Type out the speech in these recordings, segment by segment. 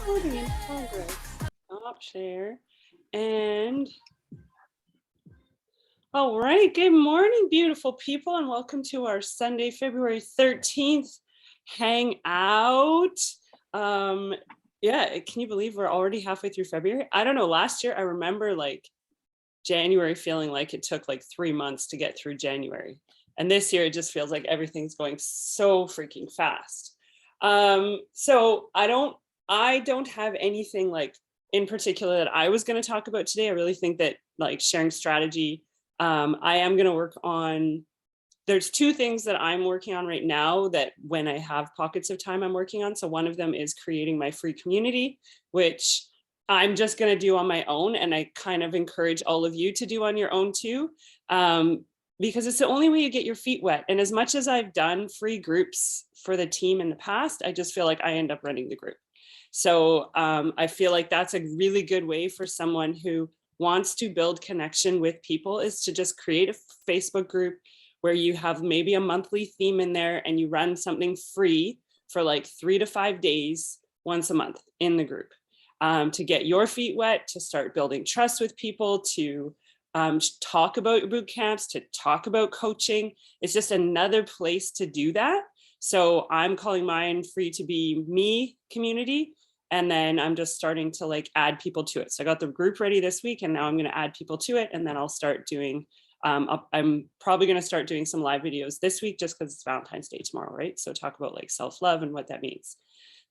Recording in progress. Stop share. And all right, good morning, beautiful people, and welcome to our Sunday, February 13th hangout. Yeah, can you believe we're already halfway through February? I don't know, last year I remember like January feeling like it took like 3 months to get through January. And this year it just feels like everything's going so freaking fast. So I don't have anything like in particular that I was going to talk about today. I really think that like sharing strategy, I am going to work on, there's two things that I'm working on right now that when I have pockets of time I'm working on. So one of them is creating my free community, which I'm just going to do on my own. And I kind of encourage all of you to do on your own too, because it's the only way you get your feet wet. And as much as I've done free groups for the team in the past, I just feel like I end up running the group. So I feel like that's a really good way for someone who wants to build connection with people is to just create a Facebook group where you have maybe a monthly theme in there and you run something free for like 3 to 5 days once a month in the group. To get your feet wet, to start building trust with people, to talk about boot camps, to talk about coaching. It's just another place to do that. So I'm calling mine Free to Be Me community. And then I'm just starting to like add people to it. So I got the group ready this week and now I'm going to add people to it. And then I'll start doing, I'm probably going to start doing some live videos this week just because it's Valentine's Day tomorrow, right? So talk about like self-love and what that means.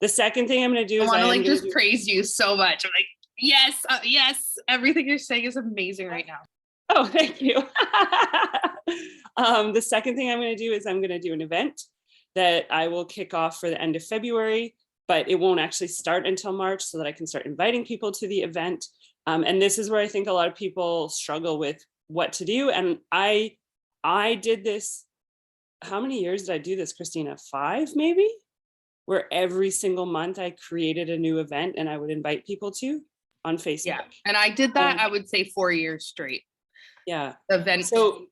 The second thing I'm going to do is I want to just praise you so much. I'm like, yes, yes. Everything you're saying is amazing right now. Oh, thank you. The second thing I'm going to do is I'm going to do an event that I will kick off for the end of February, but it won't actually start until March so that I can start inviting people to the event. And this is where I think a lot of people struggle with what to do. And I did this, how many years did I do this, Christina? 5 maybe? Where every single month I created a new event and I would invite people to on Facebook. Yeah, and I did that, I would say 4 years straight. Yeah. Event. So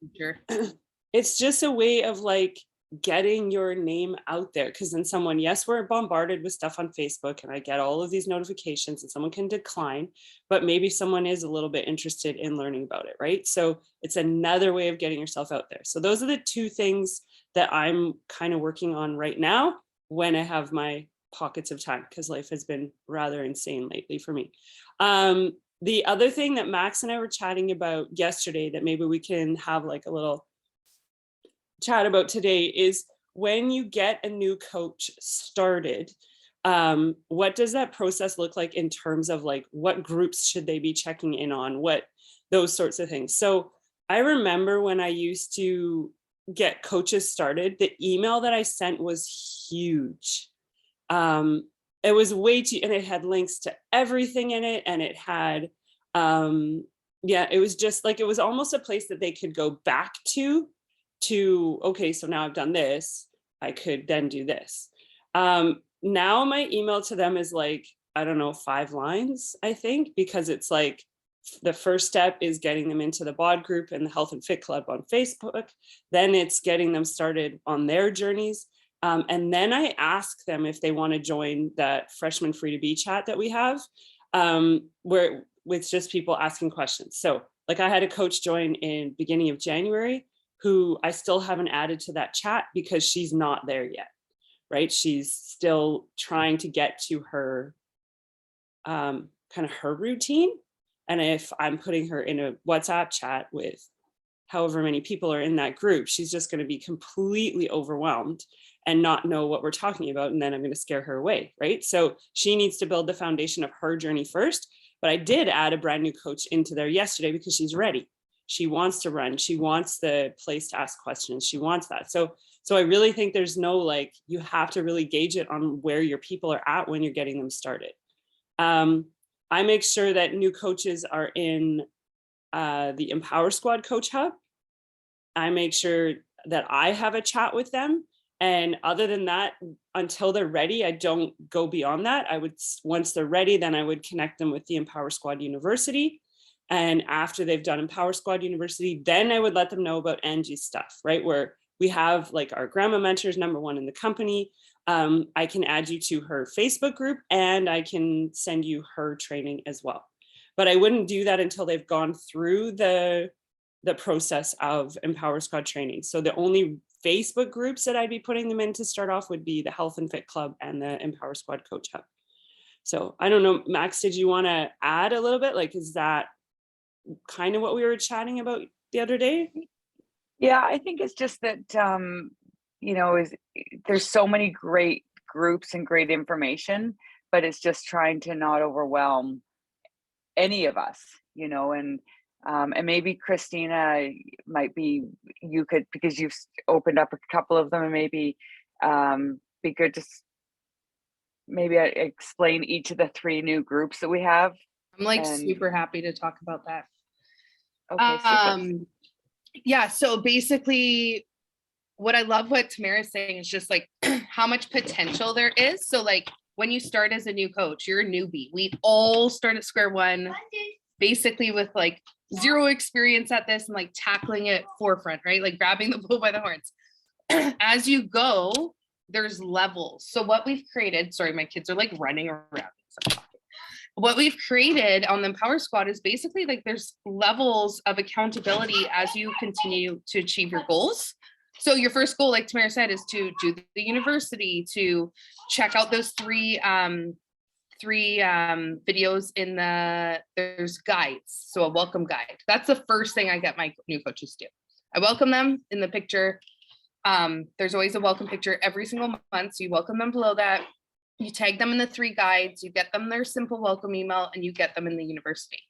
it's just a way of like getting your name out there, because then someone, yes, we're bombarded with stuff on Facebook and I get all of these notifications and someone can decline, but maybe someone is a little bit interested in learning about it, right? So it's another way of getting yourself out there. So those are the two things that I'm kind of working on right now when I have my pockets of time, because life has been rather insane lately for me. The other thing that Max and I were chatting about yesterday that maybe we can have like a little chat about today is when you get a new coach started, what does that process look like in terms of like what groups should they be checking in on, what those sorts of things. So I remember when I used to get coaches started, the email that I sent was huge. It was way too, and it had links to everything in it, and it had yeah, it was just like, it was almost a place that they could go back to okay, so now I've done this, I could then do this. Now my email to them is like, I don't know, 5 lines, I think, because it's like the first step is getting them into the bod group and the Health and Fit Club on Facebook. Then it's getting them started on their journeys. And then I ask them if they want to join that freshman free to be chat that we have, where with just people asking questions. So like I had a coach join in beginning of January who I still haven't added to that chat because she's not there yet, right? She's still trying to get to her kind of her routine. And if I'm putting her in a WhatsApp chat with however many people are in that group, she's just going to be completely overwhelmed and not know what we're talking about. And then I'm going to scare her away, right? So she needs to build the foundation of her journey first. But I did add a brand new coach into there yesterday because she's ready. She wants to run. She wants the place to ask questions. She wants that. So I really think there's no, like, you have to really gauge it on where your people are at when you're getting them started. I make sure that new coaches are in the Empower Squad Coach Hub. I make sure that I have a chat with them. And other than that, until they're ready, I don't go beyond that. I would, once they're ready, then I would connect them with the Empower Squad University. And after they've done Empower Squad University, then I would let them know about Angie's stuff, right? Where We have like our grandma mentors, #1 in the company. I can add you to her Facebook group, and I can send you her training as well. But I wouldn't do that until they've gone through the process of Empower Squad training. So the only Facebook groups that I'd be putting them in to start off would be the Health and Fit Club and the Empower Squad Coach Hub. So I don't know, Max, did you want to add a little bit? Like, is that kind of what we were chatting about the other day? Yeah, I think it's just that, there's so many great groups and great information, but it's just trying to not overwhelm any of us, and maybe Christina you could, because you've opened up a couple of them, and maybe be good to maybe explain each of the 3 new groups that we have. I'm like super happy to talk about that. Okay, super. Yeah, so basically what I love what Tamara is saying is just like how much potential there is. So like when you start as a new coach, you're a newbie. We all start at square one, basically with like 0 experience at this and like tackling it forefront, right? Like grabbing the bull by the horns. As you go, there's levels. So what we've created, sorry, my kids are like running around. What we've created on the Empower Squad is basically like there's levels of accountability as you continue to achieve your goals. So your first goal, like Tamara said, is to do the university, to check out those three videos in there's guides. So a welcome guide. That's the first thing I get my new coaches to do. I welcome them in the picture. There's always a welcome picture every single month. So you welcome them below that. You tag them in the 3 guides, you get them their simple welcome email, and you get them in the university.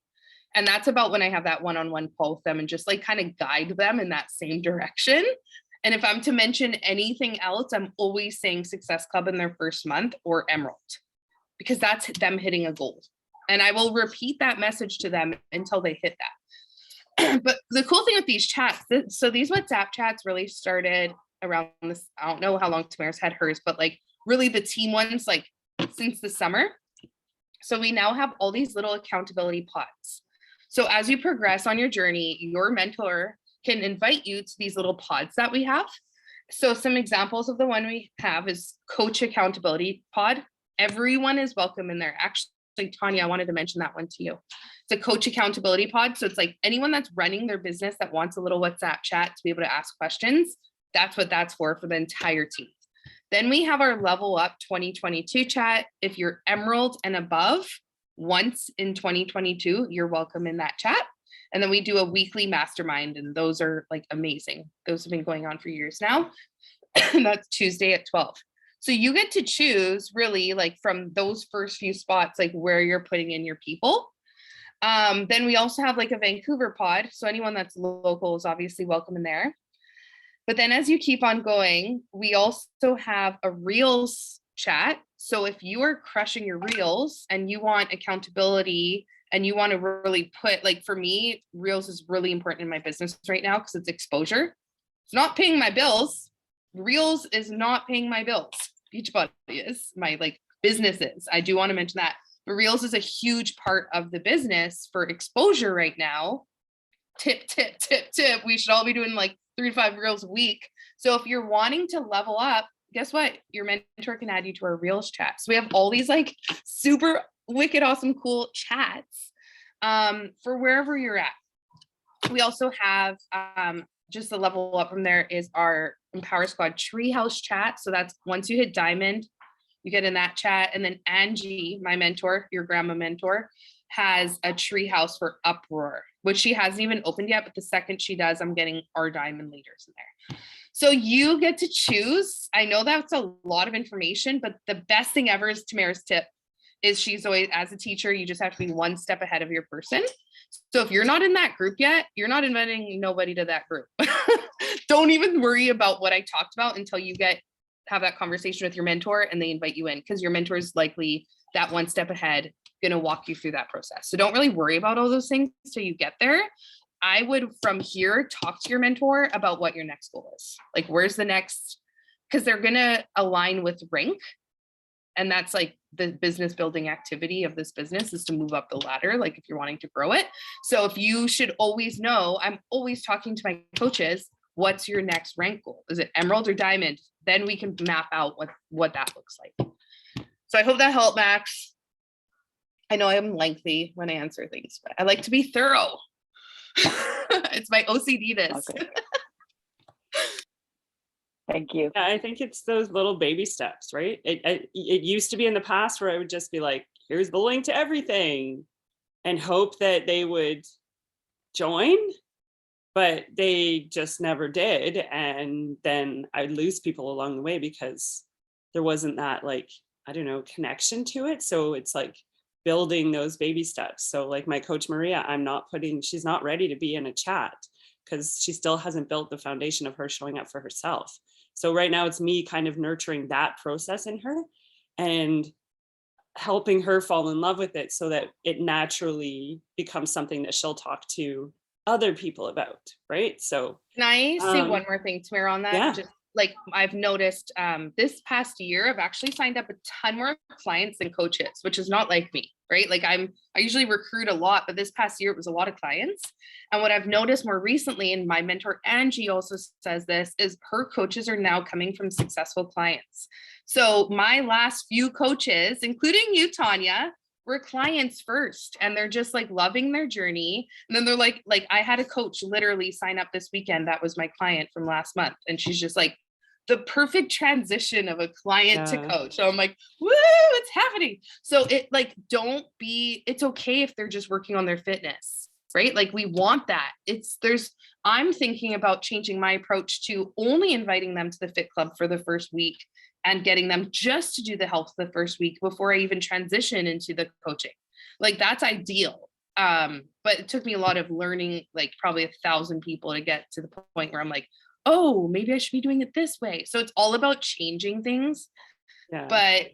And that's about when I have that one-on-one call with them and just like kind of guide them in that same direction. And if I'm to mention anything else, I'm always saying Success Club in their first month or Emerald, because that's them hitting a goal. And I will repeat that message to them until they hit that. But the cool thing with these chats, so these WhatsApp chats really started around this, I don't know how long Tamara's had hers, but like really the team ones, like since the summer. So we now have all these little accountability pods. So as you progress on your journey, your mentor can invite you to these little pods that we have. So some examples of the one we have is Coach Accountability Pod. Everyone is welcome in there. Actually, Tanya, I wanted to mention that one to you. It's a Coach Accountability Pod. So it's like anyone that's running their business that wants a little WhatsApp chat to be able to ask questions. That's what that's for the entire team. Then we have our Level Up 2022 chat. If you're Emerald and above, once in 2022, you're welcome in that chat. And then we do a weekly mastermind, and those are like amazing. Those have been going on for years now. That's Tuesday at 12. So you get to choose really like from those first few spots, like where you're putting in your people. Then we also have like a Vancouver pod. So anyone that's local is obviously welcome in there. But then as you keep on going, we also have a Reels chat. So if you are crushing your Reels and you want accountability and you want to really put, like for me, Reels is really important in my business right now because it's exposure. It's not paying my bills. Reels is not paying my bills. Beachbody is, my like business is. I do want to mention that. But Reels is a huge part of the business for exposure right now. Tip. We should all be doing like 3 to 5 Reels a week. So if you're wanting to level up, guess what? Your mentor can add you to our Reels chat. So we have all these like super wicked, awesome, cool chats for wherever you're at. We also have just the level up from there is our Empower Squad Treehouse chat. So that's once you hit Diamond, you get in that chat. And then Angie, my mentor, your grandma mentor, has a treehouse for Uproar, which she hasn't even opened yet. But the second she does, I'm getting our diamond leaders in there. So you get to choose. I know that's a lot of information, but the best thing ever is Tamara's tip is she's always, as a teacher, you just have to be one step ahead of your person. So if you're not in that group yet, you're not inviting nobody to that group. Don't even worry about what I talked about until you have that conversation with your mentor and they invite you in, because your mentor is likely that one step ahead, going to walk you through that process. So don't really worry about all those things till you get there. I would from here talk to your mentor about what your next goal is. Like where's the next, because they're going to align with rank. And that's like the business building activity of this business is to move up the ladder, like if you're wanting to grow it. So if you should always know, I'm always talking to my coaches, what's your next rank goal? Is it emerald or diamond? Then we can map out what that looks like. So I hope that helped, Max. I know I'm lengthy when I answer things, but I like to be thorough. It's my OCD-ness. Okay. Thank you. Yeah, I think it's those little baby steps, right? It used to be in the past where I would just be like, here's the link to everything, and hope that they would join, but they just never did. And then I'd lose people along the way because there wasn't that, like, I don't know, connection to it. So it's like building those baby steps. So like my coach Maria, she's not ready to be in a chat because she still hasn't built the foundation of her showing up for herself. So right now it's me kind of nurturing that process in her and helping her fall in love with it so that it naturally becomes something that she'll talk to other people about, right? So can I say one more thing, Tamara, on that? Yeah. Just like I've noticed this past year, I've actually signed up a ton more clients than coaches, which is not like me, right? Like I usually recruit a lot, but this past year it was a lot of clients. And what I've noticed more recently, and my mentor Angie also says this, is her coaches are now coming from successful clients. So my last few coaches, including you, Tanya, were clients first, and they're just like loving their journey. And then they're like I had a coach literally sign up this weekend that was my client from last month, and she's just like the perfect transition of a client to coach. So I'm like, woo, it's happening. So it's okay if they're just working on their fitness, right? Like we want that. I'm thinking about changing my approach to only inviting them to the Fit Club for the first week and getting them just to do the health the first week before I even transition into the coaching. Like that's ideal. But it took me a lot of learning, like probably 1,000 people to get to the point where I'm like, oh, maybe I should be doing it this way. So it's all about changing things, but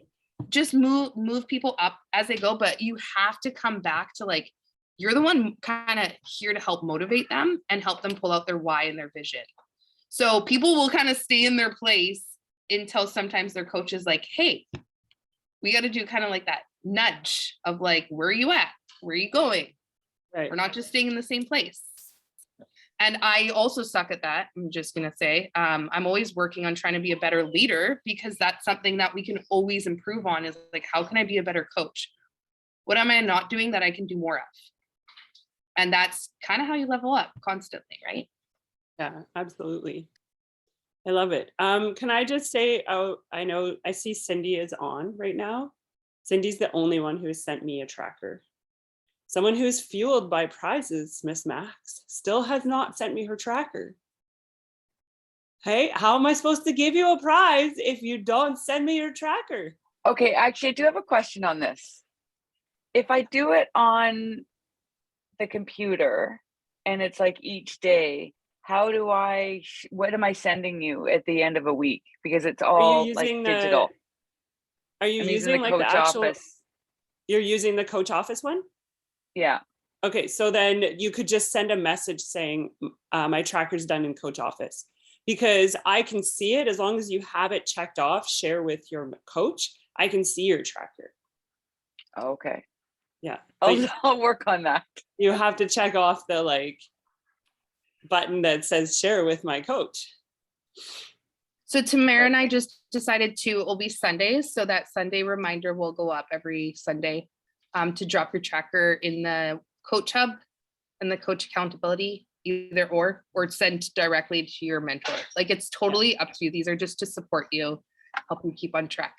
just move people up as they go. But you have to come back to like, you're the one kind of here to help motivate them and help them pull out their why and their vision. So people will kind of stay in their place until sometimes their coach is like, hey, we got to do kind of like that nudge of like, where are you at? Where are you going? Right. We're not just staying in the same place. And I also suck at that. I'm just going to say, I'm always working on trying to be a better leader, because that's something that we can always improve on, is like, how can I be a better coach? What am I not doing that I can do more of? And that's kind of how you level up constantly, right? Yeah, absolutely. I love it. Can I just say, I know I see Cindy is on right now. Cindy's the only one who has sent me a tracker. Someone who's fueled by prizes, Miss Max, still has not sent me her tracker. Hey, how am I supposed to give you a prize if you don't send me your tracker? Okay, actually, I do have a question on this. If I do it on the computer and it's like each day, how do what am I sending you at the end of a week? Because it's all like digital. Are you using like the actual office? You're using the coach office one? Yeah. Okay, so then you could just send a message saying my tracker's done in coach office, because I can see it as long as you have it checked off, share with your coach, I can see your tracker. Okay. Yeah. I'll work on that. You have to check off the like button that says share with my coach. So Tamara and I just decided it will be Sundays. So that Sunday reminder will go up every Sunday to drop your tracker in the coach hub and the coach accountability, either or send directly to your mentor. Like it's totally up to you. These are just to support you, help you keep on track.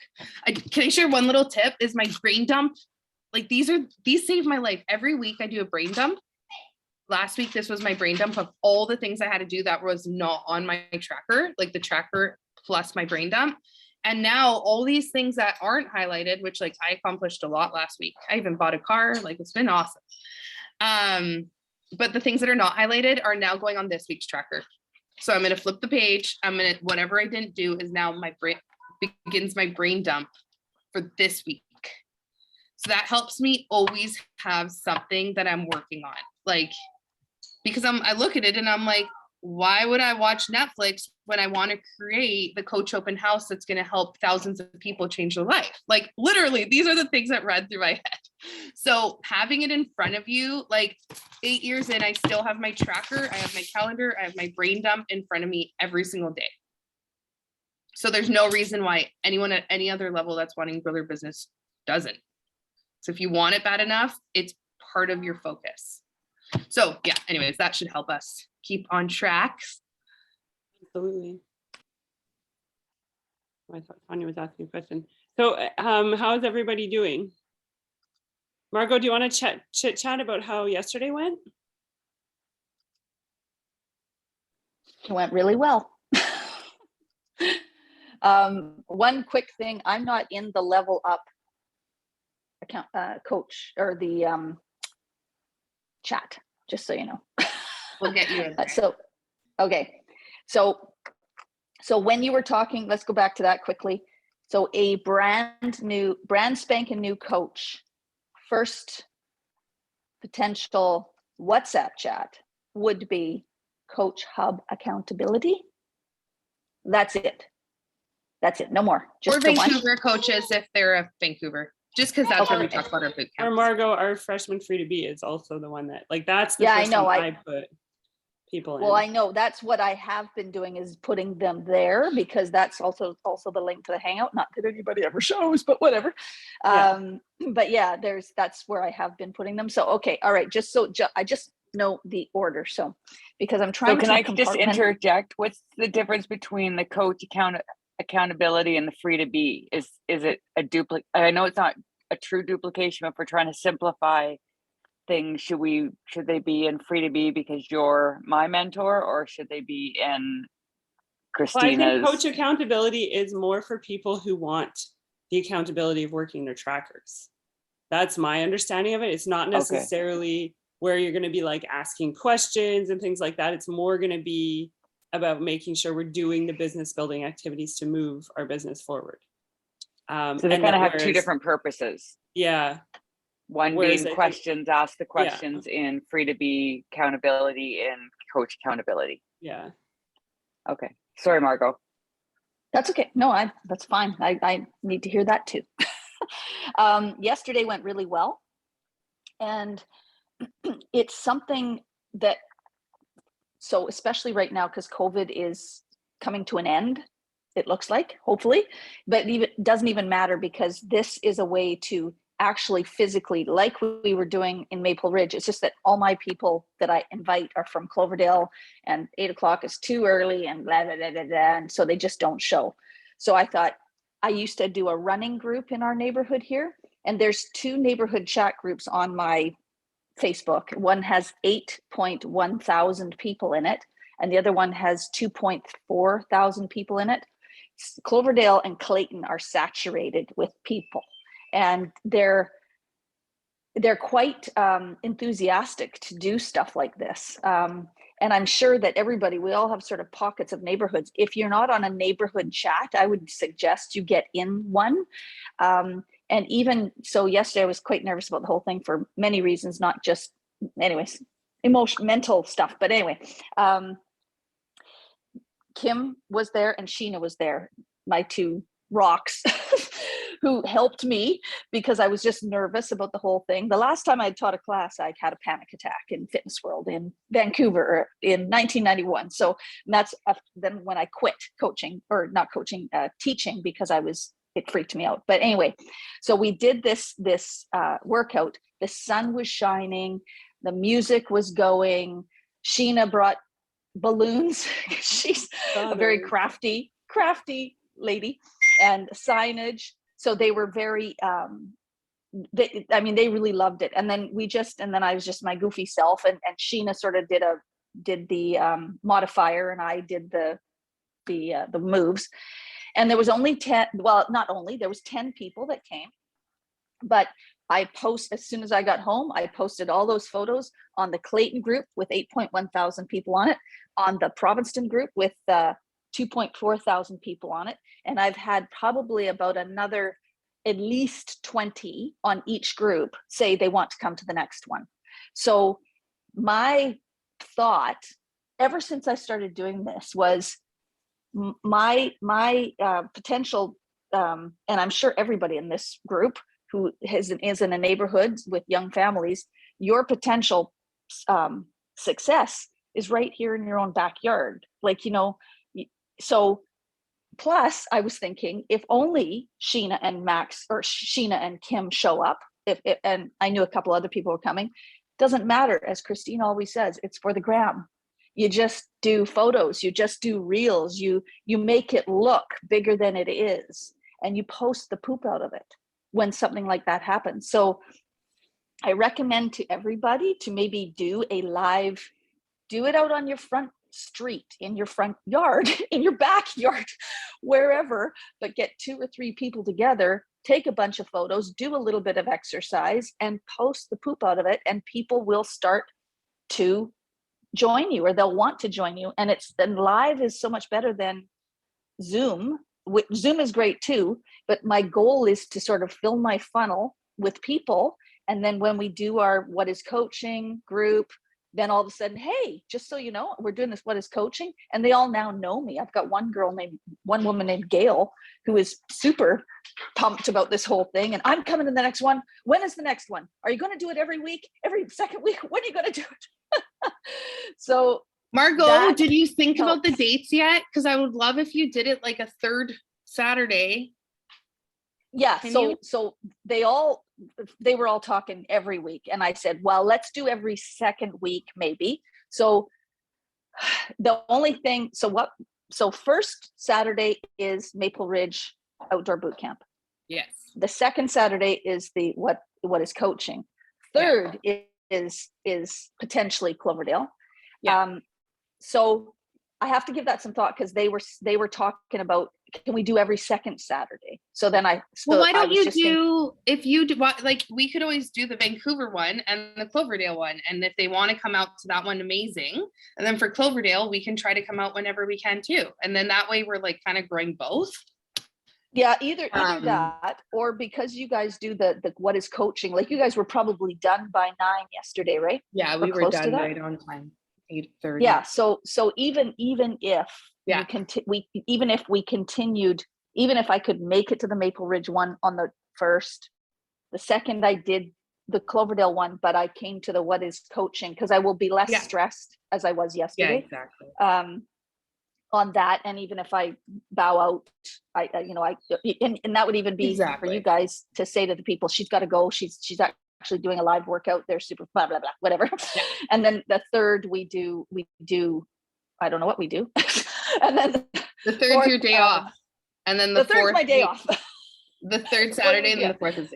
Can I share one little tip? Is my brain dump. Like these save my life. Every week I do a brain dump. Last week, this was my brain dump of all the things I had to do that was not on my tracker, like the tracker plus my brain dump. And now all these things that aren't highlighted, which like I accomplished a lot last week. I even bought a car, like it's been awesome. But the things that are not highlighted are now going on this week's tracker. So I'm going to flip the page. Whatever I didn't do is now begins my brain dump for this week. So that helps me always have something that I'm working on. Like, because I look at it and I'm like, why would I watch Netflix when I want to create the coach open house that's going to help thousands of people change their life? Like literally, these are the things that run through my head. So having it in front of you, like 8 years in, I still have my tracker, I have my calendar, I have my brain dump in front of me every single day. So there's no reason why anyone at any other level that's wanting to grow their business doesn't. So if you want it bad enough, it's part of your focus. So yeah, anyways, that should help us keep on track. Absolutely. I thought Tanya was asking a question. So how is everybody doing? Margot, do you want to chit chat about how yesterday went? It went really well. One quick thing, I'm not in the level up account coach or the chat, just so you know. We'll get you in there. So, okay. So when you were talking, let's go back to that quickly. So a brand spanking new coach, first potential WhatsApp chat would be Coach Hub accountability. That's it. That's it. No more. Or Just the one. Vancouver coaches if they're a Vancouver, just because that's where we Okay. talk about our boot Or camps. Margot, our freshman free to be is also the one that, like, that's the Yeah, I first know. one I put people in. Well, I know that's what I have been doing, is putting them there, because that's also the link to the hangout. Not that anybody ever shows, but whatever. Yeah. But yeah, that's where I have been putting them. So okay, all right. Just so I just know the order. So because I'm trying So can to I just interject? What's the difference between the coach accountability and the free to be? Is it a duplicate? I know it's not a true duplication, but if we're trying to simplify things, should they be in free to be because you're my mentor, or should they be in Well, I think Christina's? coach accountability is more for people who want the accountability of working their trackers. That's my understanding of it. It's not necessarily where you're going to be like asking questions and things like that. It's more going to be about making sure we're doing the business building activities to move our business forward. So they kind of have two different purposes. Yeah. One being questions, ask the questions in free to be accountability and coach accountability. Yeah. Okay. Sorry, Margot. That's okay. No, that's fine. I need to hear that too. Yesterday went really well. And it's something that, so especially right now, because COVID is coming to an end, it looks like, hopefully, but it doesn't even matter, because this is a way to actually physically, like we were doing in Maple Ridge. It's just that all my people that I invite are from Cloverdale, and 8 o'clock is too early, and blah, blah, blah, blah, blah, and so they just don't show. So I thought, I used to do a running group in our neighborhood here, and there's 2 neighborhood chat groups on my Facebook. One has 8.1 thousand people in it, and the other one has 2.4 thousand people in it. Cloverdale and Clayton are saturated with people, and they're quite enthusiastic to do stuff like this. And I'm sure that we all have sort of pockets of neighborhoods. If you're not on a neighborhood chat, I would suggest you get in one. And even so, yesterday I was quite nervous about the whole thing for many reasons, not just, anyways, mental stuff. But anyway, Kim was there and Sheena was there, my 2 rocks, who helped me because I was just nervous about the whole thing. The last time I taught a class, I had a panic attack in Fitness World in Vancouver in 1991. So that's then when I quit coaching, or not coaching, teaching, because it freaked me out. But anyway, so we did this workout. The sun was shining, the music was going. Sheena brought balloons. She's a very crafty lady, and signage. So they were very, they really loved it. And then I was just my goofy self, and Sheena sort of did the modifier, and I did the moves. And there was only 10, well, not only, there was 10 people that came, but as soon as I got home, I posted all those photos on the Clayton group with 8.1 thousand people on it, on the Provincetown group with 2.4 thousand people on it. And I've had probably about another at least 20 on each group say they want to come to the next one. So my thought, ever since I started doing this, was my potential, and I'm sure everybody in this group who is in a neighborhood with young families, your potential success is right here in your own backyard. Like, so plus I was thinking, if only Sheena and Max or Sheena and Kim show up, and I knew a couple other people were coming, doesn't matter. As Christine always says, it's for the gram. You just do photos, you just do reels, you make it look bigger than it is, and you post the poop out of it when something like that happens. So I recommend to everybody to maybe do a live, do it out on your front street, in your front yard, in your backyard, wherever, but get 2 or 3 people together, take a bunch of photos, do a little bit of exercise, and post the poop out of it, and people will start to join you, or they'll want to join you. And live is so much better than Zoom. Zoom is great too, but my goal is to sort of fill my funnel with people, and then when we do our What is Coaching group, then all of a sudden, hey, just so you know, we're doing this What is Coaching, and they all now know me. I've got one woman named Gail, who is super pumped about this whole thing, and I'm coming to the next one. When is the next one? Are you going to do it every week, every second week? When are you going to do it? So Margot, did you think helps. about the dates yet? Because I would love if you did it like a third Saturday. Yeah. Can So they were all talking every week, and I said, well, let's do every second week, maybe. So the only thing, so first Saturday is Maple Ridge Outdoor Boot Camp. Yes. The second Saturday is the What is Coaching. Third is potentially Cloverdale. Yeah. So I have to give that some thought, because they were talking about, can we do every second Saturday? So then well, why don't you do, if you do, like, we could always do the Vancouver one and the Cloverdale one, and if they want to come out to that one, amazing. And then for Cloverdale, we can try to come out whenever we can too, and then that way we're like kind of growing both. Yeah, either that, or because you guys do the What is Coaching, like you guys were probably done by 9 yesterday, right? Yeah, we were done right on time, 8:30. Yeah, so even if we continued, even if I could make it to the Maple Ridge one on the first, the second I did the Cloverdale one, but I came to the What is Coaching, because I will be less stressed as I was yesterday. Yeah, exactly. On that, and even if I bow out, and that would even be for you guys to say to the people, she's got to go, she's actually doing a live workout, they're super blah blah blah, whatever. Yeah. And then the third we do I don't know what we do. And then the third's your day off, and then the third's my day off. The third Saturday, and then the fourth is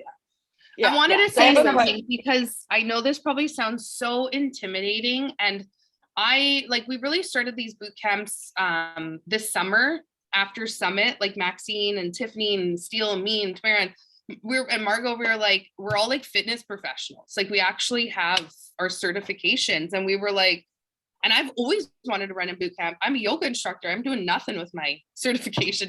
yeah. I wanted to say something, because I know this probably sounds so intimidating, and we really started these boot camps this summer after Summit, like Maxine and Tiffany and Steele and me and Tamara and Margot, we're all like fitness professionals. Like, we actually have our certifications, and we were like, and I've always wanted to run a boot camp. I'm a yoga instructor. I'm doing nothing with my certification,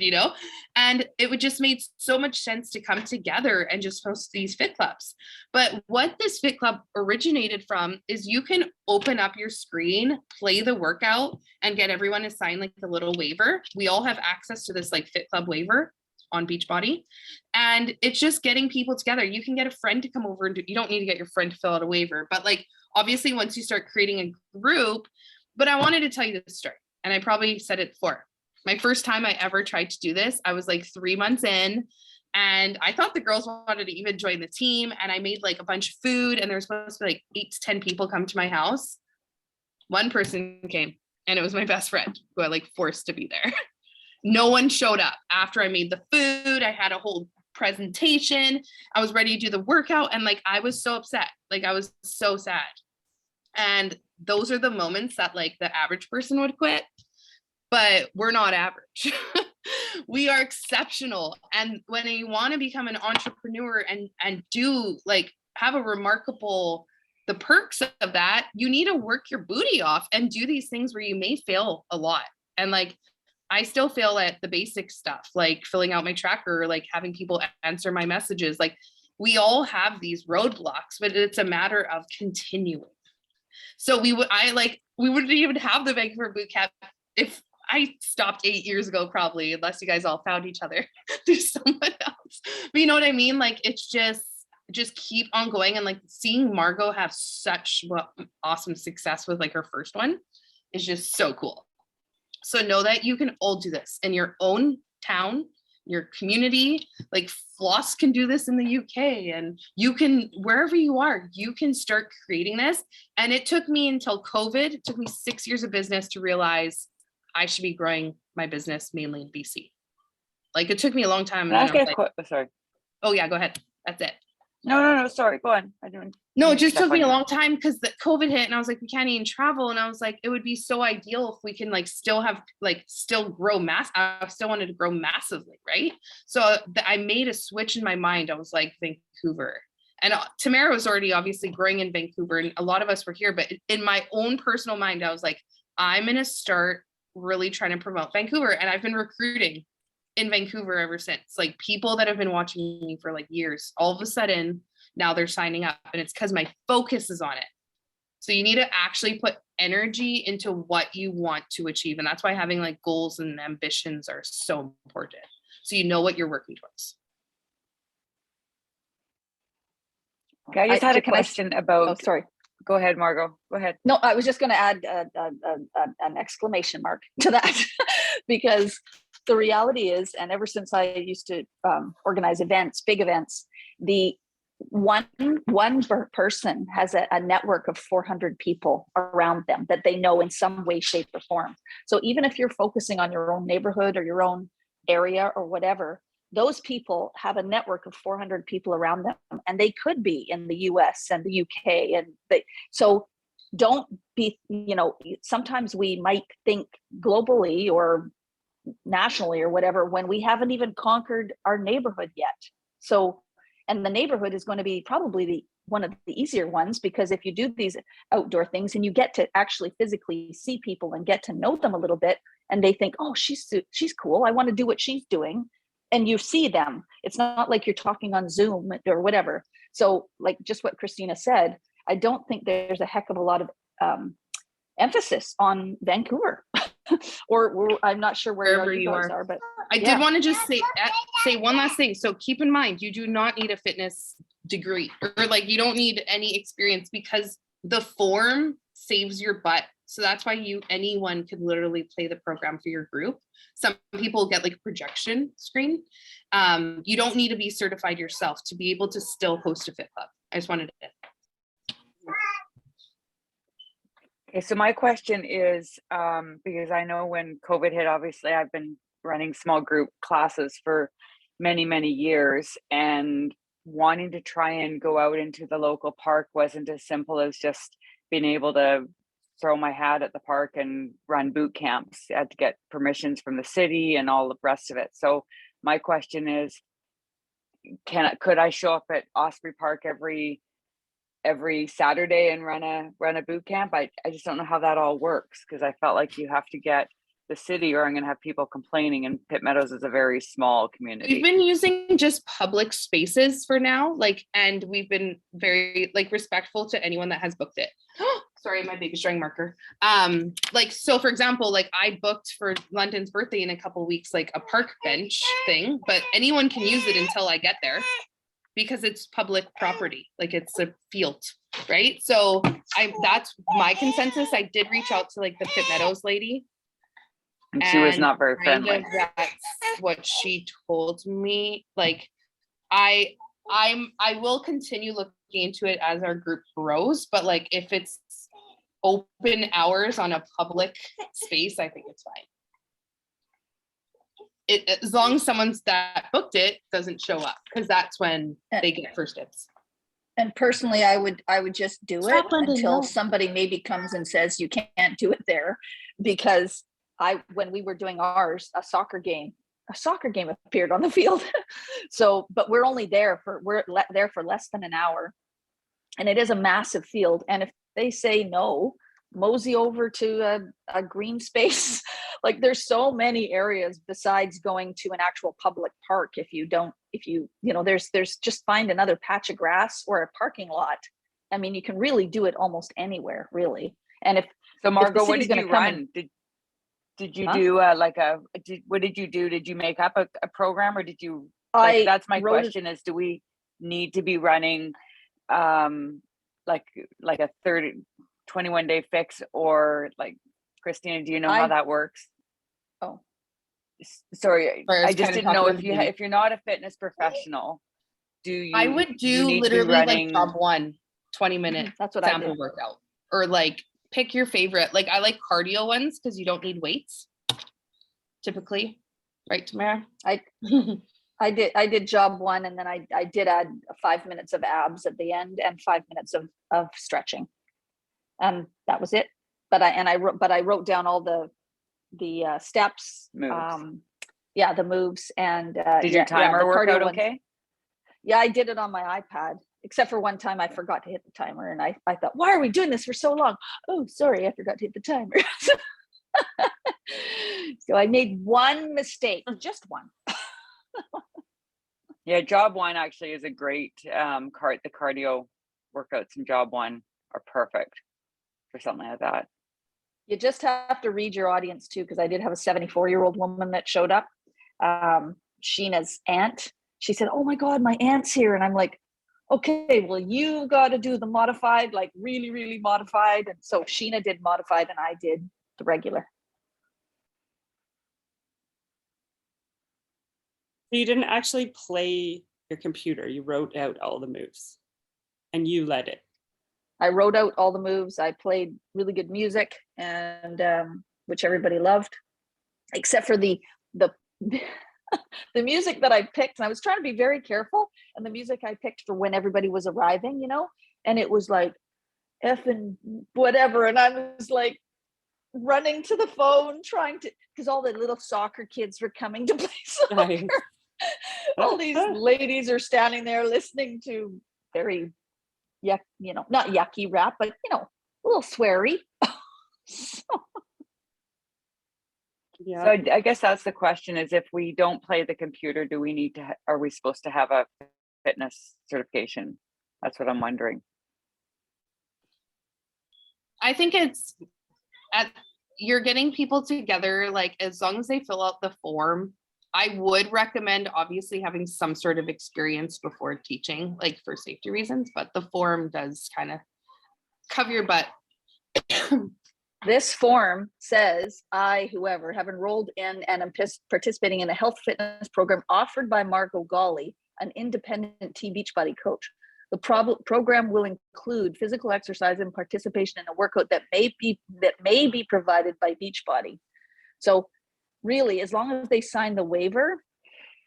and it would just made so much sense to come together and just host these fit clubs. But what this fit club originated from is you can open up your screen, play the workout, and get everyone to sign like a little waiver. We all have access to this like fit club waiver on Beachbody, and it's just getting people together. You can get a friend to come over, and you don't need to get your friend to fill out a waiver, but like, obviously once you start creating a group. But I wanted to tell you this story, and I probably said it before. My first time I ever tried to do this, I was like 3 months in, and I thought the girls wanted to even join the team, and I made like a bunch of food, and there was supposed to be like 8 to 10 people come to my house. One person came, and it was my best friend, who I like forced to be there. No one showed up. After I made the food, I had a whole presentation, I was ready to do the workout, and like, I was so upset. Like, I was so sad. And those are the moments that like the average person would quit, but we're not average. We are exceptional. And when you want to become an entrepreneur and do like have a remarkable, the perks of that, you need to work your booty off and do these things where you may fail a lot. And like, I still fail at the basic stuff, like filling out my tracker, like having people answer my messages. Like, we all have these roadblocks, but it's a matter of continuing. So we wouldn't even have the Vancouver boot camp if I stopped 8 years ago, probably, unless you guys all found each other through someone else. But you know what I mean? Like, it's just, just keep on going. And like seeing Margot have such awesome success with like her first one is just so cool. So know that you can all do this in your own town, your community. Like Floss can do this in the UK, and you can, wherever you are, you can start creating this. And it took me until COVID, it took me 6 years of business to realize I should be growing my business mainly in BC. Like it took me a long time. Can I ask sorry. Oh yeah, go ahead. That's it. No, sorry, go on. No, it just took me a long time because the COVID hit and I was like, we can't even travel. And I was like, it would be so ideal if we can like still have, like still grow I still wanted to grow massively, right? So I made a switch in my mind. I was like, Vancouver. And Tamara was already obviously growing in Vancouver and a lot of us were here, but in my own personal mind, I was like, I'm going to start really trying to promote Vancouver. And I've been recruiting in Vancouver ever since. Like people that have been watching me for like years, all of a sudden now they're signing up, and it's because my focus is on it. So you need to actually put energy into what you want to achieve. And that's why having like goals and ambitions are so important. So you know what you're working towards. Okay, I just had a question about, oh, sorry. Go ahead, Margot, go ahead. No, I was just going to add an exclamation mark to that because the reality is, and ever since I used to organize events, big events, the one person has a network of 400 people around them that they know in some way, shape, or form. So even if you're focusing on your own neighborhood or your own area or whatever, those people have a network of 400 people around them, and they could be in the US and the UK. And so don't be, sometimes we might think globally or nationally or whatever when we haven't even conquered our neighborhood yet. So, and the neighborhood is going to be probably one of the easier ones, because if you do these outdoor things and you get to actually physically see people and get to know them a little bit, and they think, oh, she's cool, I want to do what she's doing. And you see them. It's not like you're talking on Zoom or whatever. So like just what Christina said, I don't think there's a heck of a lot of emphasis on Vancouver or I'm not sure where you guys are, but I did want to just say one last thing. So keep in mind, you do not need a fitness degree or like you don't need any experience, because the form saves your butt. So that's why anyone could literally play the program for your group. Some people get like a projection screen. You don't need to be certified yourself to be able to still host a fit club. I just wanted to. Okay, so my question is, because I know when COVID hit, obviously I've been running small group classes for many, many years, and wanting to try and go out into the local park wasn't as simple as just being able to throw my hat at the park and run boot camps. I had to get permissions from the city and all the rest of it. So my question is, could I show up at Osprey Park every Saturday and run a boot camp? I just don't know how that all works, because I felt like you have to get the city or I'm going to have people complaining, and Pitt Meadows is a very small community. We've been using just public spaces for now, and we've been very respectful to anyone that has booked it. Sorry, my baby's drawing marker. So for example, I booked for London's birthday in a couple of weeks, a park bench thing, but anyone can use it until I get there, because it's public property, it's a field, right? So that's my consensus. I did reach out to the Pitt Meadows lady. And she was not very friendly. That's what she told me. I will continue looking into it as our group grows, but if it's open hours on a public space, I think it's fine. As long as someone's that booked it doesn't show up, because that's when they get first dibs. And personally, I would just do it until somebody maybe comes and says you can't do it there, because when we were doing ours, a soccer game appeared on the field. So, but we're there for less than an hour, and it is a massive field. And if they say no, mosey over to a green space. There's so many areas besides going to an actual public park. There's just find another patch of grass or a parking lot. I mean, you can really do it almost anywhere, really. And Margot, what did you run? Did you do what did you do? Did you make up a program, or did you? That's my question: is do we need to be running like a 21-day fix, or like, Christina, do you know how that works? Oh, sorry, Sorry, I just didn't know if you if you're not a fitness professional, do you? I would do literally like job 1, 20-minute that's what sample I do. workout, or like pick your favorite. Like I like cardio ones because you don't need weights typically, right, Tamara? I did job 1, and then I did add 5 minutes of abs at the end and 5 minutes of stretching, and that was it. But I wrote down all the steps, moves. The moves, and did your timer work out okay? Yeah, I did it on my iPad, except for one time I forgot to hit the timer, and I thought, why are we doing this for so long? Oh, sorry, I forgot to hit the timer. So I made one mistake, just one. Yeah, job 1 actually is a great the cardio workouts in job 1 are perfect for something like that. You just have to read your audience too, because I did have a 74-year-old woman that showed up, Sheena's aunt. She said, oh my God, my aunt's here. And I'm like, okay, well, you got to do the modified, like really, really modified. And so Sheena did modified and I did the regular. You didn't actually play your computer. You wrote out all the moves and you led it. I wrote out all the moves. I played really good music, and which everybody loved, except for the the music that I picked. And I was trying to be very careful. And the music I picked for when everybody was arriving, and it was like effing whatever. And I was like running to the phone trying to, because all the little soccer kids were coming to play soccer. Nice. All these ladies are standing there listening to very not yucky rap, but a little sweary. Yeah. So I guess that's the question, is if we don't play the computer, do we need to, are we supposed to have a fitness certification? That's what I'm wondering. I think you're getting people together, like as long as they fill out the form. I would recommend obviously having some sort of experience before teaching, like for safety reasons, but the form does kind of cover your butt. This form says, I, whoever, have enrolled in and am participating in a health fitness program offered by Margot Golly, an independent Beachbody coach. The program will include physical exercise and participation in a workout that may be provided by Beachbody. So really, as long as they sign the waiver,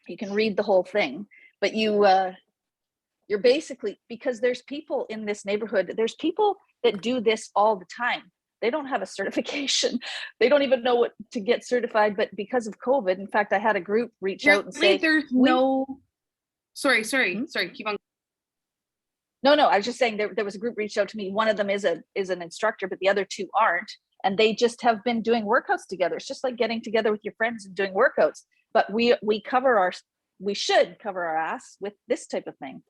you can read the whole thing. But you're basically, because there's people in this neighborhood, there's people that do this all the time. They don't have a certification. They don't even know what to get certified. But because of COVID, in fact, I had a group reach out and say, Sorry, keep on. No, I was just saying there was a group reached out to me. One of them is an instructor, but the other two aren't. And they just have been doing workouts together. It's just like getting together with your friends and doing workouts. But we should cover our ass with this type of thing.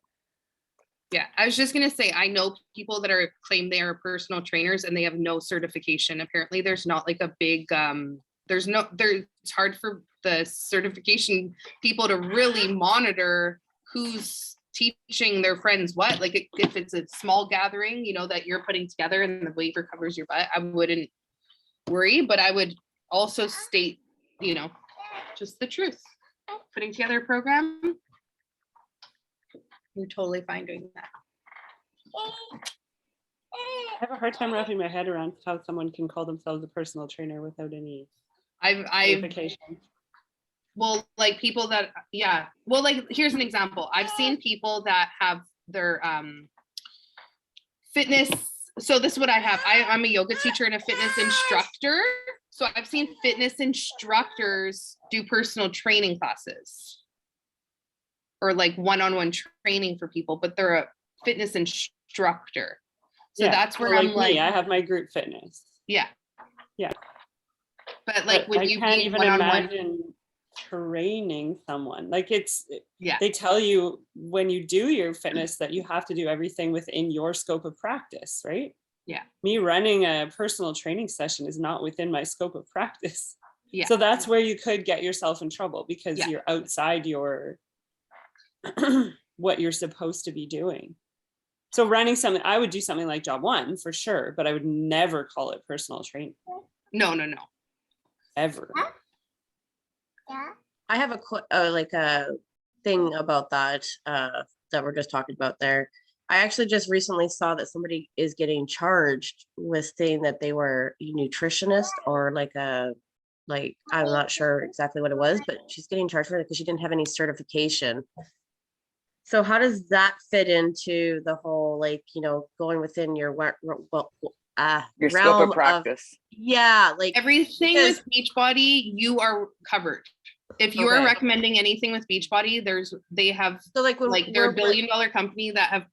Yeah, I was just gonna say, I know people that claim they are personal trainers and they have no certification. Apparently there's not like a big, it's hard for the certification people to really monitor who's teaching their friends what. Like if it's a small gathering, that you're putting together and the waiver covers your butt, I wouldn't worry, but I would also state, just the truth. Putting together a program, you're totally fine doing that. I have a hard time wrapping my head around how someone can call themselves a personal trainer without any certification. Well, like people that, well, like here's an example. I've seen people that have their fitness. So this is what I have. I'm a yoga teacher and a fitness instructor. So I've seen fitness instructors do personal training classes or like one-on-one training for people, but they're a fitness instructor. So that's where I'm like, I have my group fitness. Yeah. But like, but I can't even imagine training someone. Like they tell you when you do your fitness that you have to do everything within your scope of practice, right? Yeah. Me running a personal training session is not within my scope of practice. Yeah. So that's where you could get yourself in trouble because you're outside your what you're supposed to be doing. So running something, I would do something like job one for sure, but I would never call it personal training. No. Ever. I have like a thing about that that we're just talking about there. I actually just recently saw that somebody is getting charged with saying that they were a nutritionist or like I'm not sure exactly what it was, but she's getting charged for it because she didn't have any certification. So how does that fit into the whole, like, you know, going within your Your scope realm of practice. yeah, like Everything with Beachbody, you are covered. If you are Okay. recommending anything with Beachbody, they have so like when they're a we're- billion-dollar company that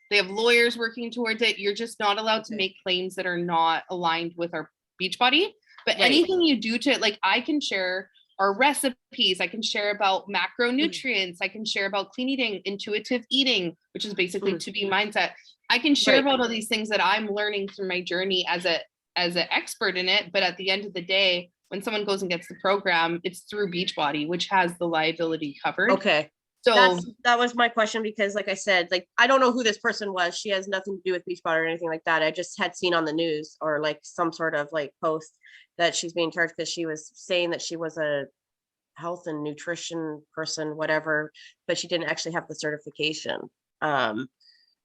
they have lawyers working towards it. You're just not allowed to make claims that are not aligned with our Beachbody. But Right. anything you do to, like, I can share our recipes, I can share about macronutrients, I can share about clean eating, intuitive eating, which is basically to be mindset. I can share Right. about all these things that I'm learning through my journey as an expert in it. But at the end of the day, when someone goes and gets the program, it's through Beachbody, which has the liability covered. Okay. So That was my question, because like I said, like, I don't know who this person was. She has nothing to do with Beachbody or anything like that. I just had seen on the news or like some sort of like post that she's being charged because she was saying that she was a health and nutrition person, whatever, but she didn't actually have the certification.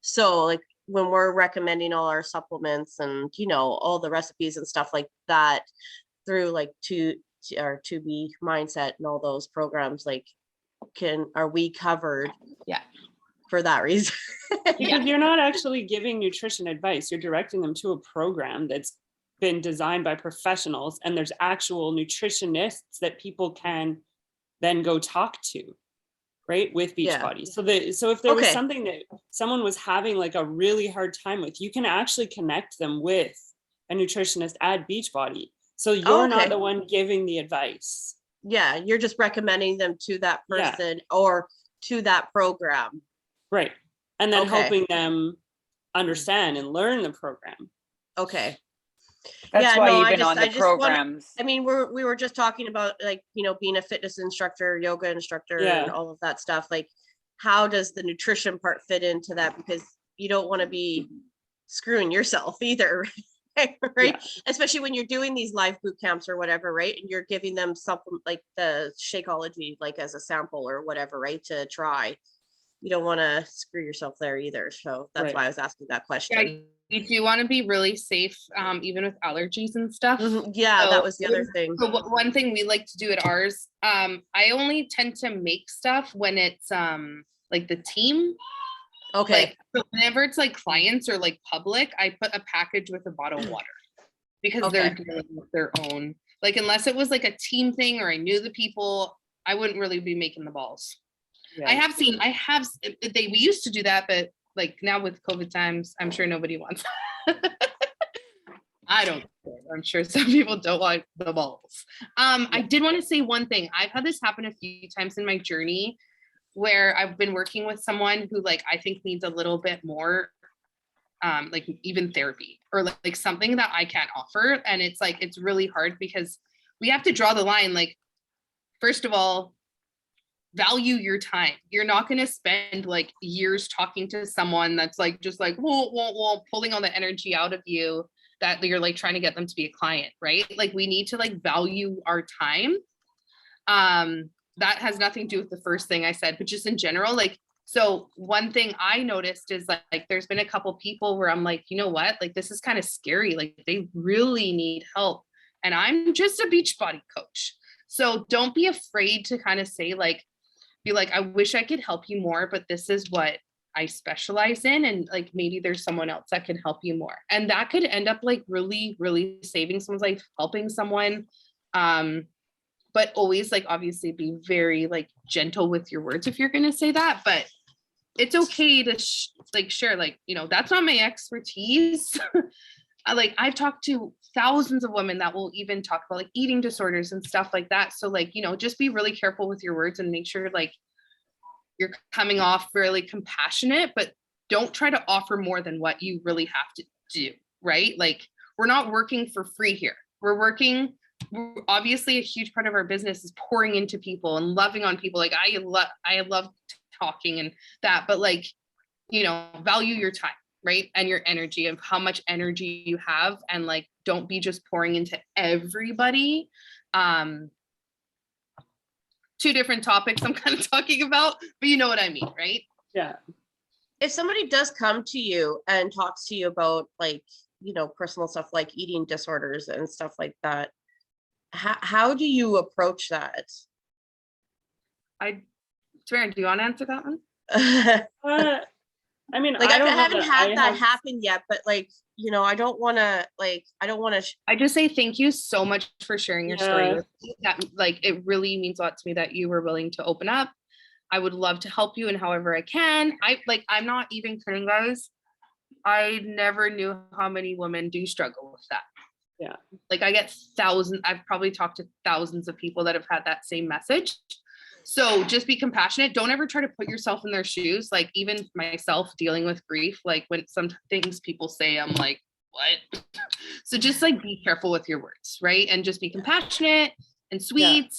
So like when we're recommending all our supplements and, you know, all the recipes and stuff like that through like to be mindset and all those programs, like, are we covered yeah. for that reason? Because you're not actually giving nutrition advice. You're directing them to a program that's been designed by professionals, and there's actual nutritionists that people can then go talk to, right, with Yeah. Beachbody. So if there was Okay. something that someone was having like a really hard time with, you can actually connect them with a nutritionist at Beachbody. So you're not Okay. the one giving the advice. Yeah, you're just recommending them to that Yeah. person or to that program. Right. And then Okay. helping them understand and learn the program. Okay. That's Yeah, why no, I even just- on I the just wanna- programs. I mean, we were just talking about, like, you know, being a fitness instructor, yoga instructor, Yeah. and all of that stuff. Like, how does the nutrition part fit into that? Because you don't want to be screwing yourself either, right? Especially when you're doing these live boot camps or whatever, right? And you're giving them something like the Shakeology, like as a sample or whatever, right? To try. You don't want to screw yourself there either. So that's Right. why I was asking that question. Yeah, you do want to be really safe, even with allergies and stuff. Mhm. Yeah, So- that was the other thing. So one thing we like to do at ours, I only tend to make stuff when it's like the team. Okay. Like, so whenever it's like clients or like public, I put a package with a bottle of water because they're Okay. dealing with their own. Like, unless it was like a team thing or I knew the people, I wouldn't really be making the balls. Yeah. We used to do that, but like now with COVID times, I'm sure nobody wants. I don't care. I'm sure some people don't want the balls. I did want to say one thing. I've had this happen a few times in my journey where I've been working with someone who, like, I think needs a little bit more like even therapy or like something that I can't offer. And it's like, it's really hard because we have to draw the line. Like, first of all, value your time. You're not going to spend like years talking to someone that's like, just like, whoa, pulling all the energy out of you that you're like trying to get them to be a client, right? Like, we need to like value our time. That has nothing to do with the first thing I said, but just in general, like, so one thing I noticed is like there's been a couple people where I'm like, you know what, like, this is kind of scary. Like, they really need help. And I'm just a Beachbody coach. So don't be afraid to kind of say, like, be like, I wish I could help you more, but this is what I specialize in. And like, maybe there's someone else that can help you more. And that could end up like really, really saving someone's life, helping someone. But always, like, obviously be very like gentle with your words if you're going to say that, but it's okay to share, like, you know, that's not my expertise. I've talked to thousands of women that will even talk about like eating disorders and stuff like that. So like, you know, just be really careful with your words and make sure like you're coming off really compassionate, but don't try to offer more than what you really have to do, right? Like, we're not working for free here. Obviously a huge part of our business is pouring into people and loving on people. Like, I love talking and that, but like, you know, value your time, right? And your energy of how much energy you have, and like, don't be just pouring into everybody. Two different topics I'm kind of talking about, but you know what I mean, right? Yeah. If somebody does come to you and talks to you about like, you know, personal stuff like eating disorders and stuff like that, how do you approach that? Taryn, do you want to answer that one? I mean, Like I don't I know haven't that had I that have- happen yet, but like, you know, I don't want to. I just say thank you so much for sharing your story Yeah. with me. That, like, it really means a lot to me that you were willing to open up. I would love to help you in however I can. I'm not even kidding, guys. I never knew how many women do struggle with that. Yeah. Like, I get thousands, I've probably talked to thousands of people that have had that same message. So just be compassionate. Don't ever try to put yourself in their shoes. Like, even myself dealing with grief, like when some things people say, I'm like, what? So just like be careful with your words, right? And just be compassionate and sweet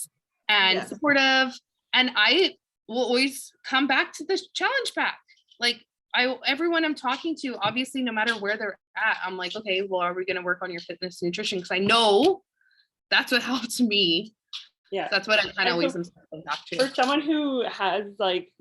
and Yeah. supportive. And I will always come back to this challenge pack. Like, everyone I'm talking to, obviously, no matter where they're at, I'm like, okay, well, are we going to work on your fitness nutrition? Because I know that's what helped me. Yeah. That's what I kind of always am back to. For someone who has like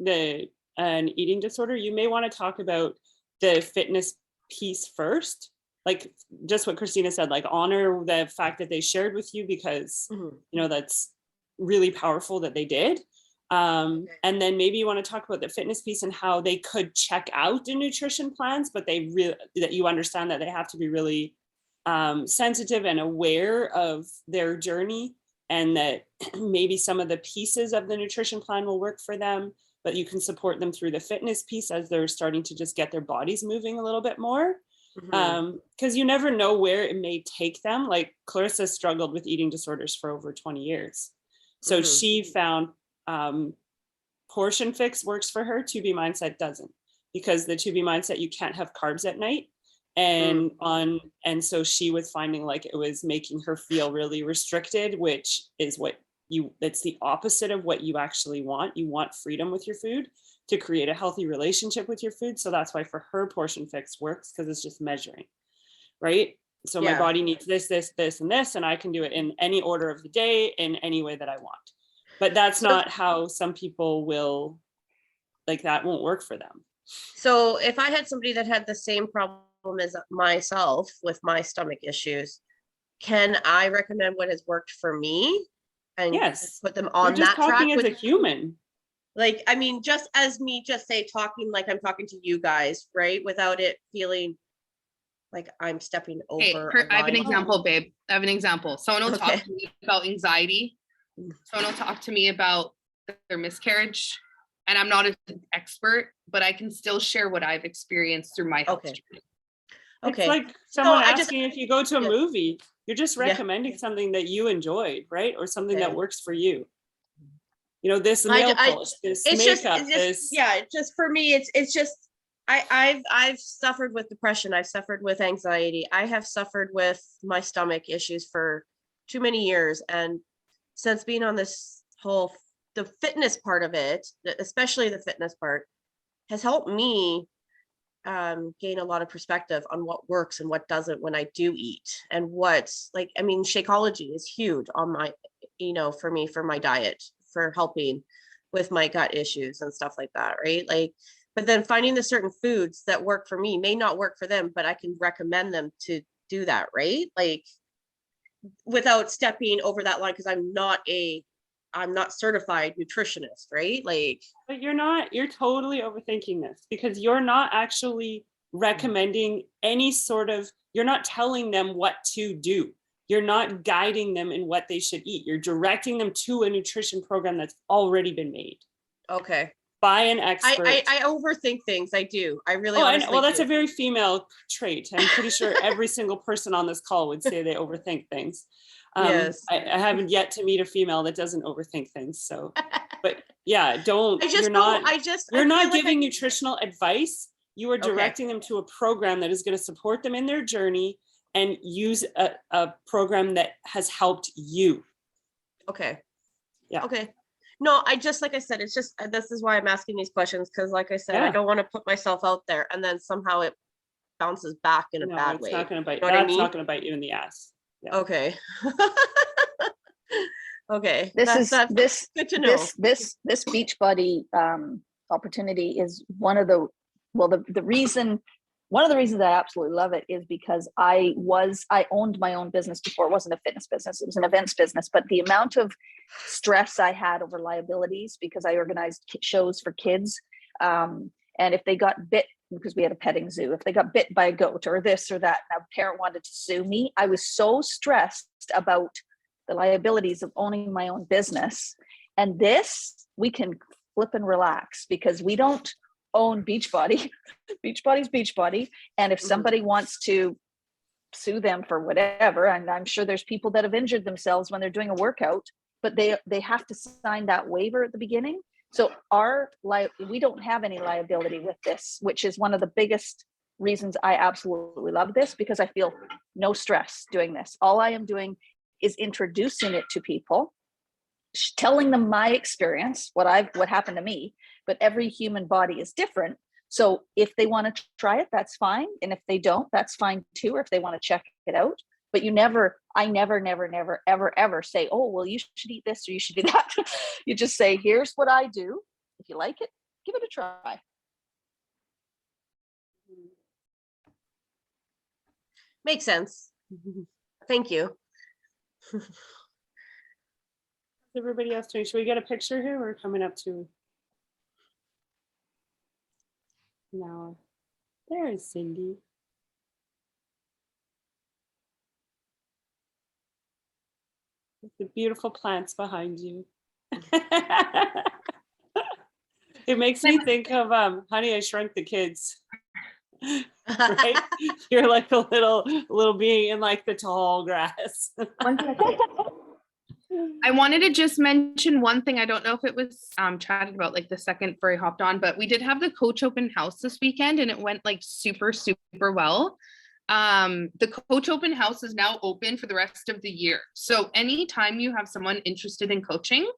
an eating disorder, you may want to talk about the fitness piece first. Like just what Christina said, like honor the fact that they shared with you, because you know that's really powerful that they did. And then maybe you want to talk about the fitness piece and how they could check out the nutrition plans, but that you understand that they have to be really sensitive and aware of their journey, and that maybe some of the pieces of the nutrition plan will work for them, but you can support them through the fitness piece as they're starting to just get their bodies moving a little bit more. Because you never know where it may take them. Like Clarissa struggled with eating disorders for over 20 years. So she found portion fix works for her. 2B mindset doesn't, because the 2B mindset, you can't have carbs at night. And so she was finding like it was making her feel really restricted, which is it's the opposite of what you actually want. You want freedom with your food to create a healthy relationship with your food. So that's why for her portion fix works, because it's just measuring, right? So my body needs this, this, this, and this, and I can do it in any order of the day in any way that I want. But that's not how some people will, like that won't work for them. So if I had somebody that had the same problem as myself with my stomach issues, can I recommend what has worked for me and Yes, put them on you're just that track? talking as a human. Like, I mean, just as me, just say talking like I'm talking to you guys, right? Without it feeling like I'm stepping over. I have an example, babe. I have an example. Someone will talk to me about anxiety. Someone will talk to me about their miscarriage. And I'm not an expert, but I can still share what I've experienced through my health journey. It's like someone asking if you go to a movie, you're just recommending something that you enjoyed, right? Or something that works for you. You know, this nail polish, this makeup, this. Yeah, just for me, it's just, I've suffered with depression. I've suffered with anxiety. I have suffered with my stomach issues for too many years. And since being on this whole, the fitness part of it, especially the fitness part, has helped me gain a lot of perspective on what works and what doesn't when I do eat, and what's like, I mean, Shakeology is huge on my, you know, for me, for my diet, for helping with my gut issues and stuff like that, right? Like, but then finding the certain foods that work for me may not work for them, but I can recommend them to do that, right? Like, without stepping over that line, because I'm not certified nutritionist, right? Like, but you're totally overthinking this, because you're not actually recommending any sort of, you're not telling them what to do. You're not guiding them in what they should eat. You're directing them to a nutrition program that's already been made. Okay. By an expert. I overthink things. I do. I really. Well, that's a very female trait. I'm pretty sure every single person on this call would say they overthink things. Yes. I haven't yet to meet a female that doesn't overthink things. So, but yeah, you're not giving nutritional advice. You are directing them to a program that is going to support them in their journey, and use a program that has helped you. Okay. Yeah. Okay. No, I just, like I said, it's just, this is why I'm asking these questions. Cause like I said, I Yeah. don't want to put myself out there and then somehow it bounces back in a No, bad it's way. not gonna bite, Know what I that's mean? not gonna bite you in the ass. Yeah. Okay. Okay. This is That's this good to know. this Beachbody opportunity is one of the, well, the reason, one of the reasons I absolutely love it is because I owned my own business before. It wasn't a fitness business, it was an events business, but the amount of stress I had over liabilities because I organized shows for kids, and if they got bit, because we had a petting zoo, if they got bit by a goat or this or that, and a parent wanted to sue me, I was so stressed about the liabilities of owning my own business. And this, we can flip and relax because we don't own Beachbody. Beachbody's Beachbody. And if somebody wants to sue them for whatever, and I'm sure there's people that have injured themselves when they're doing a workout, but they have to sign that waiver at the beginning. So we don't have any liability with this, which is one of the biggest reasons I absolutely love this, because I feel no stress doing this. All I am doing is introducing it to people, telling them my experience, what happened to me, but every human body is different. So if they want to try it, that's fine. And if they don't, that's fine too, or if they want to check it out. But I never, ever say, oh, well, you should eat this or you should do that. You just say, here's what I do. If you like it, give it a try. Makes sense. Thank you. Everybody else doing? Should we get a picture here? We're coming up to now. There is Cindy. The beautiful plants behind you. It makes me think of Honey, I Shrunk the Kids. Right? You're like a little being in like the tall grass. I wanted to just mention one thing. I don't know if it was chatted about like the second before I hopped on, but we did have the coach open house this weekend and it went like super well. The coach open house is now open for the rest of the year. So anytime you have someone interested in coaching,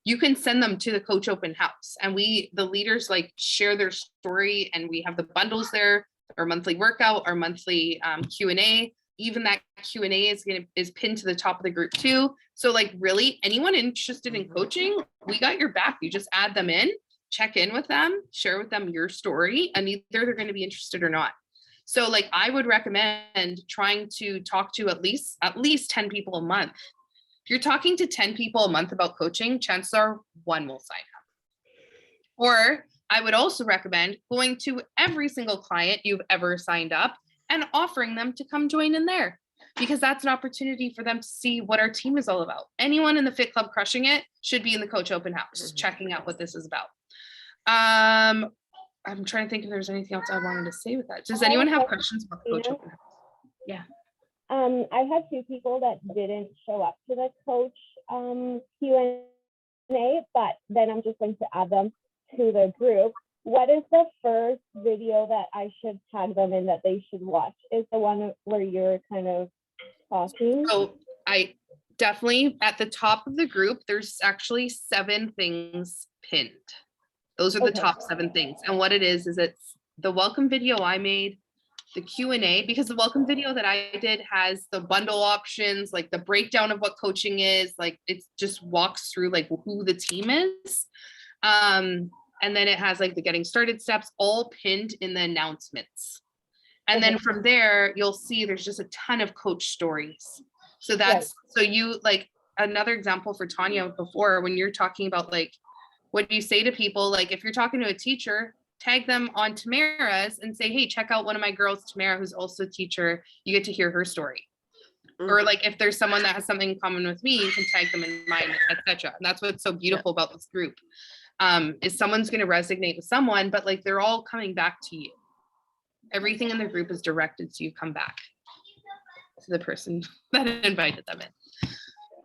you can send them to the coach open house, and the leaders like share their story, and we have the bundles there, our monthly workout, our monthly Q&A. Even that Q&A is pinned to the top of the group too. So like really anyone interested in coaching, we got your back. You just add them in, check in with them, share with them your story, and either they're going to be interested or not. So like I would recommend trying to talk to at least 10 people a month. If you're talking to 10 people a month about coaching, chances are one will sign up. Or I would also recommend going to every single client you've ever signed up and offering them to come join in there, because that's an opportunity for them to see what our team is all about. Anyone in the Fit Club crushing it should be in the coach open house, checking out what this is about. I'm trying to think if there's anything else I wanted to say with that. Does anyone have questions about the coach open house? Yeah. I had two people that didn't show up to the coach Q&A, but then I'm just going to add them to the group. What is the first video that I should tag them in that they should watch? Is the one where you're kind of talking? So I definitely, at the top of the group, there's actually 7 things pinned. Those are the top 7 things. And what it is it's the welcome video I made, the Q&A, because the welcome video that I did has the bundle options, like the breakdown of what coaching is, like it just walks through like who the team is. And then it has like the getting started steps all pinned in the announcements. And then from there, you'll see there's just a ton of coach stories. So that's, so you like another example for Tanya before, when you're talking about like, what do you say to people? Like if you're talking to a teacher, tag them on Tamara's and say, hey, check out one of my girls, Tamara, who's also a teacher. You get to hear her story. Or like if there's someone that has something in common with me, you can tag them in mine, etc. And that's what's so beautiful about this group. Is someone's going to resonate with someone, but like they're all coming back to you. Everything in the group is directed so you come back to the person that invited them in.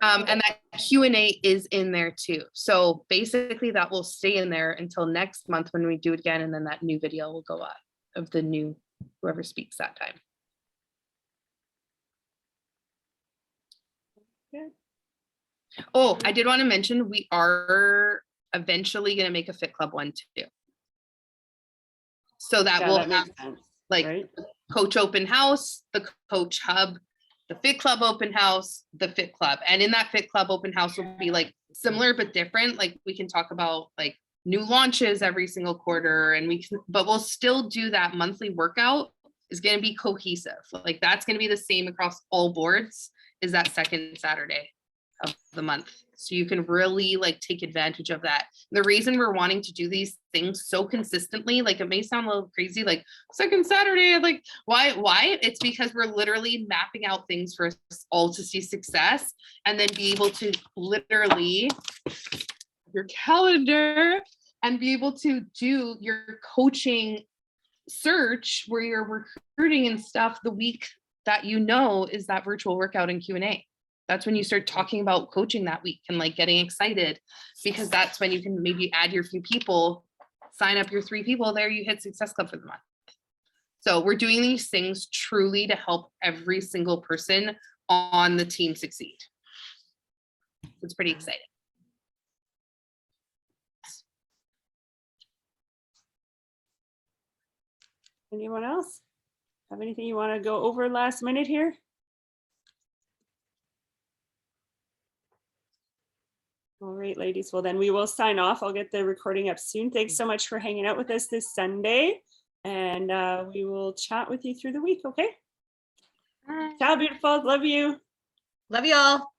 And that Q&A is in there too. So basically that will stay in there until next month when we do it again. And then that new video will go up of the new, whoever speaks that time. Oh, I did want to mention, we are eventually going to make a Fit Club one too. So that Yeah, will that have makes sense, like right? coach open house, the coach hub, the Fit Club open house, the Fit Club. And in that Fit Club open house will be like similar but different. Like we can talk about like new launches every single quarter, and but we'll still do that monthly workout is going to be cohesive. Like that's going to be the same across all boards, is that second Saturday of the month. So you can really like take advantage of that. The reason we're wanting to do these things so consistently, like it may sound a little crazy, like second Saturday, like why? It's because we're literally mapping out things for us all to see success, and then be able to literally your calendar and be able to do your coaching search where you're recruiting and stuff the week that is that virtual workout and Q&A. That's when you start talking about coaching that week and like getting excited, because that's when you can maybe add your few people, sign up your 3 people, there you hit Success Club for the month. So we're doing these things truly to help every single person on the team succeed. It's pretty exciting. Anyone else have anything you want to go over last minute here? All right, ladies. Well, then we will sign off. I'll get the recording up soon. Thanks so much for hanging out with us this Sunday. And we will chat with you through the week, okay? Ciao, beautiful. Love you. Love you all.